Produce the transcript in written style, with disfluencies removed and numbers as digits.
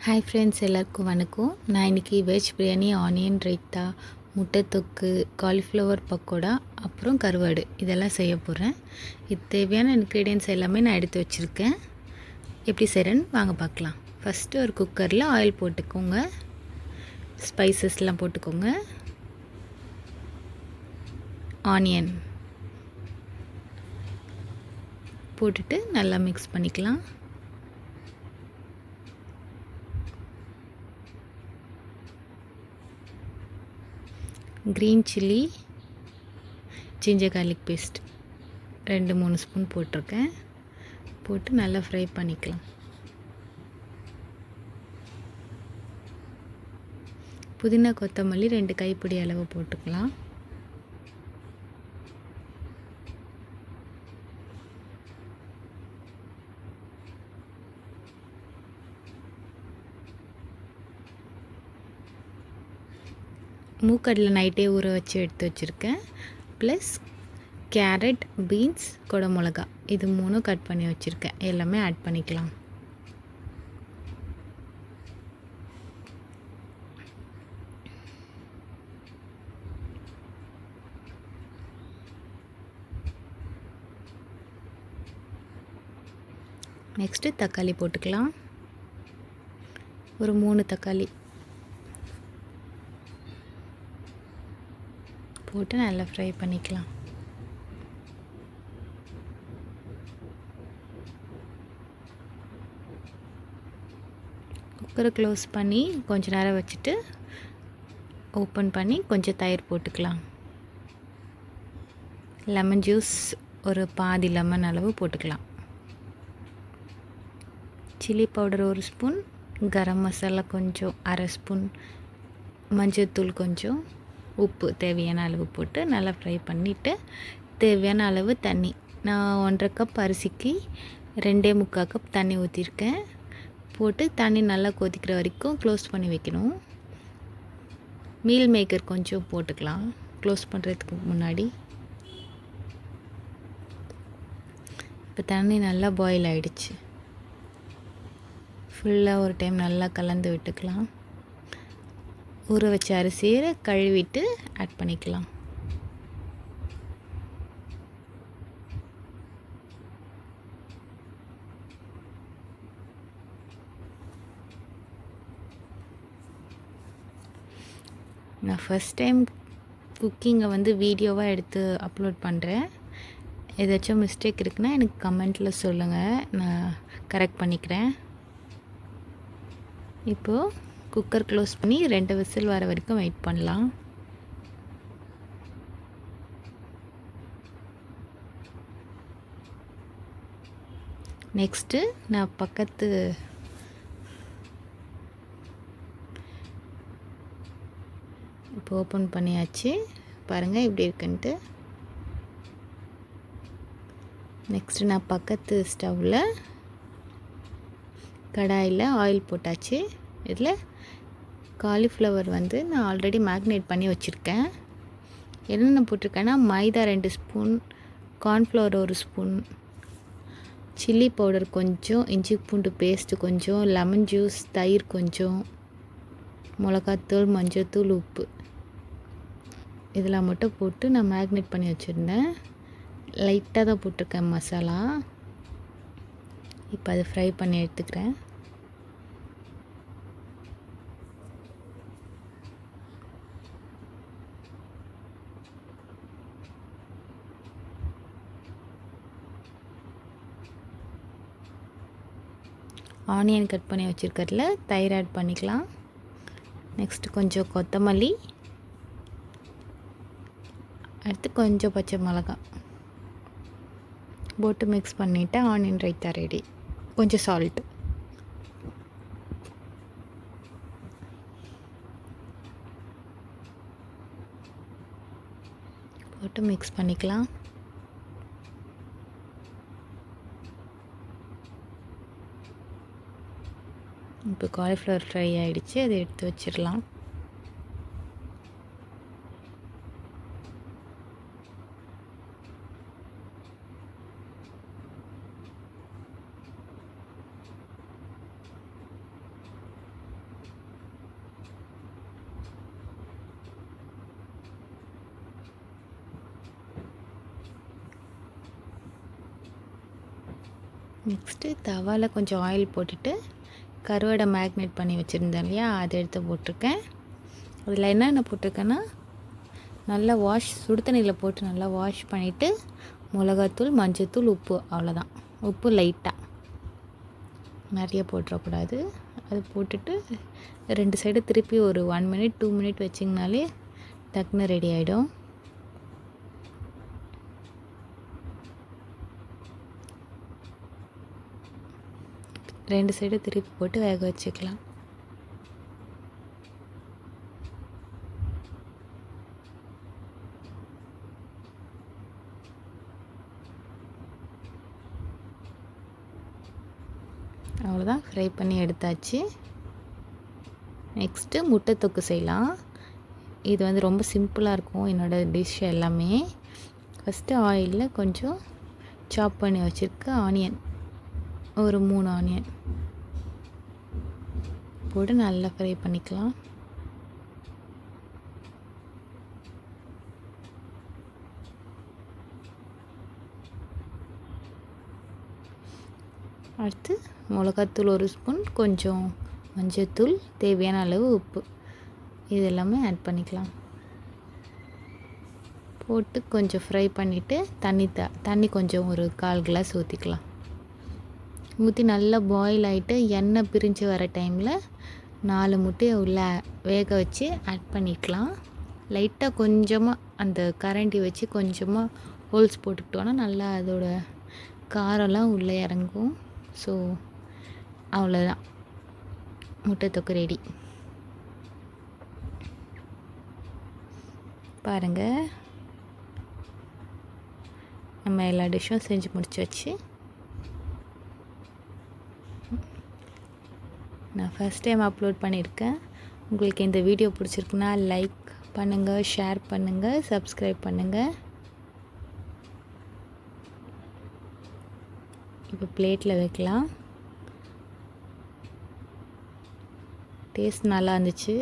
Hi friends, எல்லாருக்கும் வணக்கம். நான் இன்றைக்கி வெஜ் பிரியாணி, ஆனியன் ரைத்தா, முட்டை தொக்கு, காலிஃப்ளவர் பக்கோடா, அப்புறம் கருவாடு இதெல்லாம் செய்ய போகிறேன். இது தேவையான இன்க்ரீடியன்ட்ஸ் எல்லாமே நான் எடுத்து வச்சுருக்கேன். எப்படி செய்கிறேன்னு வாங்க பார்க்கலாம். ஃபஸ்ட்டு ஒரு குக்கரில் ஆயில் போட்டுக்கோங்க, ஸ்பைசஸ்லாம் போட்டுக்கோங்க, ஆனியன் போட்டுட்டு நல்லா மிக்ஸ் பண்ணிக்கலாம். Green chilli, ginger garlic paste 2-3 spoon போட்டிருக்கேன். போட்டு நல்லா ஃப்ரை பண்ணிக்கலாம். புதினா கொத்தமல்லி 2 கைப்பிடி அளவு போட்டுக்கலாம். மூக்கடலை நைட்டே ஊற வச்சு எடுத்து வச்சுருக்கேன். ப்ளஸ் கேரட், பீன்ஸ், குடமிளகா இது 3 கட் பண்ணி வச்சுருக்கேன். எல்லாமே ஆட் பண்ணிக்கலாம். நெக்ஸ்ட்டு தக்காளி போட்டுக்கலாம். ஒரு 3 தக்காளி போட்டு நல்லா ஃப்ரை பண்ணிக்கலாம். குக்கரை க்ளோஸ் பண்ணி கொஞ்ச நேரம் வச்சுட்டு ஓப்பன் பண்ணி கொஞ்சம் தயிர் போட்டுக்கலாம். லெமன் ஜூஸ் ஒரு பாதி லெமன் அளவு போட்டுக்கலாம். Chilli powder 1 spoon, garam masala கொஞ்சம் 1/2 ஸ்பூன், மஞ்சள்தூள் கொஞ்சம், உப்பு தேவையான அளவு போட்டு நல்லா ஃப்ரை பண்ணிவிட்டு தேவையான அளவு தண்ணி. நான் 1.5 கப் அரிசிக்கு 2.25 கப் தண்ணி ஊற்றிருக்கேன். போட்டு தண்ணி நல்லா கொதிக்கிற வரைக்கும் க்ளோஸ் பண்ணி வைக்கணும். மீல் மேக்கர் கொஞ்சம் போட்டுக்கலாம் க்ளோஸ் பண்ணுறதுக்கு முன்னாடி. இப்போ தண்ணி நல்லா பாயில் ஆகிடுச்சு. ஃபுல்லாக ஒரு டைம் நல்லா கலந்து விட்டுக்கலாம். ஊற வச்ச அரிசியை கழுவிட்டு ஆட் பண்ணிக்கலாம். நான் ஃபஸ்ட் டைம் குக்கிங்கை வீடியோவாக எடுத்து அப்லோட் பண்ணுறேன். ஏதாச்சும் மிஸ்டேக் இருக்குன்னா எனக்கு கமெண்ட்டில் சொல்லுங்கள், நான் கரெக்ட் பண்ணிக்கிறேன். இப்போது குக்கர் க்ளோஸ் பண்ணி 2 விசில் வர வரைக்கும் வெயிட் பண்ணலாம். நெக்ஸ்ட்டு நான் இப்போ ஓப்பன் பண்ணியாச்சு. பாருங்கள் எப்படி இருக்குன்ட்டு. நெக்ஸ்ட்டு நான் பக்கத்து ஸ்டவ்வில் கடாயில் ஆயில் போட்டாச்சு. இதில் காலிஃப்ளவர் நான் ஆல்ரெடி மேக்னேட் பண்ணி வச்சுருக்கேன். என்னென்ன போட்டிருக்கேன்னா மைதா 2 spoon, cornflour 1 spoon, chilli powder கொஞ்சம், இஞ்சி பூண்டு பேஸ்ட்டு கொஞ்சம், லெமன் ஜூஸ், தயிர் கொஞ்சம், மிளகாத்தூள், மஞ்சள்தூள், உப்பு இதெல்லாம் மட்டும் போட்டு நான் மேக்னேட் பண்ணி வச்சுருந்தேன். லைட்டாக தான் போட்டிருக்கேன் மசாலா. இப்போ அதை ஃப்ரை பண்ணி எடுத்துக்கிறேன். ஆனியன் கட் பண்ணி வச்சுருக்கிறதுல தயிர் ஆட் பண்ணிக்கலாம். நெக்ஸ்ட்டு கொஞ்சம் கொத்தமல்லி, அடுத்து கொஞ்சம் பச்சை மிளகாய் போட்டு மிக்ஸ் பண்ணிவிட்டு ஆனியன் ரைத்தா ரெடி. கொஞ்சம் சால்ட்டு போட்டு மிக்ஸ் பண்ணிக்கலாம். இப்போ காலிஃப்ளவர் ஃப்ரை ஆகிடுச்சு, அதை எடுத்து வச்சிடலாம். நெக்ஸ்ட்டு தவாவில் கொஞ்சம் ஆயில் போட்டுட்டு கருவாடை மேக்னேட் பண்ணி வச்சுருந்தேன் இல்லையா, அதை எடுத்து போட்டிருக்கேன். அதில் என்னென்ன போட்டிருக்கேன்னா, நல்லா சுடு தண்ணியில் போட்டு நல்லா வாஷ் பண்ணிவிட்டு மிளகாத்தூள், மஞ்சத்தூள், உப்பு, அவ்வளோதான். உப்பு லைட்டாக, நிறைய போட்டுறக்கூடாது. அது போட்டுட்டு 2 சைடு திருப்பி ஒரு 1 மினிட் 2 மினிட் வச்சிங்கனாலே டக்குன்னு ரெடி ஆகிடும். ரெண்டு சைடு திருப்பி போட்டு வேக வச்சுக்கலாம். அவ்வளோதான், ஃப்ரை பண்ணி எடுத்தாச்சு. நெக்ஸ்ட்டு முட்டை தொக்கு செய்யலாம். இது வந்து ரொம்ப சிம்பிளாக இருக்கும் என்னோடய டிஷ் எல்லாமே. ஃபஸ்ட்டு ஆயிலில் கொஞ்சம் சாப் பண்ணி வச்சுருக்க ஆனியன், ஒரு 3 ஆனியன் போட்டு நல்லா ஃப்ரை பண்ணிக்கலாம். அடுத்து மிளகாத்தூள் 1 ஸ்பூன், கொஞ்சம் மஞ்சத்தூள், தேவையான அளவு உப்பு, இது எல்லாமே ஆட் பண்ணிக்கலாம். போட்டு கொஞ்சம் ஃப்ரை பண்ணிவிட்டு தண்ணி கொஞ்சம் ஒரு 1/4 கிளாஸ் ஊற்றிக்கலாம். ஊற்றி நல்லா பாயில் ஆகிட்டு எண்ணெய் பிரிஞ்சு வர டைமில் 4 முட்டையை உள்ள வேக வச்சு ஆட் பண்ணிக்கலாம். லைட்டாக கொஞ்சமாக அந்த கரண்டி வச்சு கொஞ்சமாக ஹோல்ஸ் போட்டுக்கிட்டோன்னா நல்லா அதோட காரம்லாம் உள்ளே இறங்கும். ஸோ அவ்வளோதான், முட்டை தொக்கு ரெடி. பாருங்கள், நம்ம எல்லா டிஷ்ஷும் செஞ்சு முடிச்சாச்சு. நான் ஃபஸ்ட் டைம் அப்லோட் பண்ணியிருக்கேன். உங்களுக்கு இந்த வீடியோ பிடிச்சிருக்குன்னா லைக் பண்ணுங்கள், ஷேர் பண்ணுங்கள், சப்ஸ்கிரைப் பண்ணுங்கள். இப்போ பிளேட்டில் வைக்கலாம். டேஸ்ட் நல்லா இருந்துச்சு.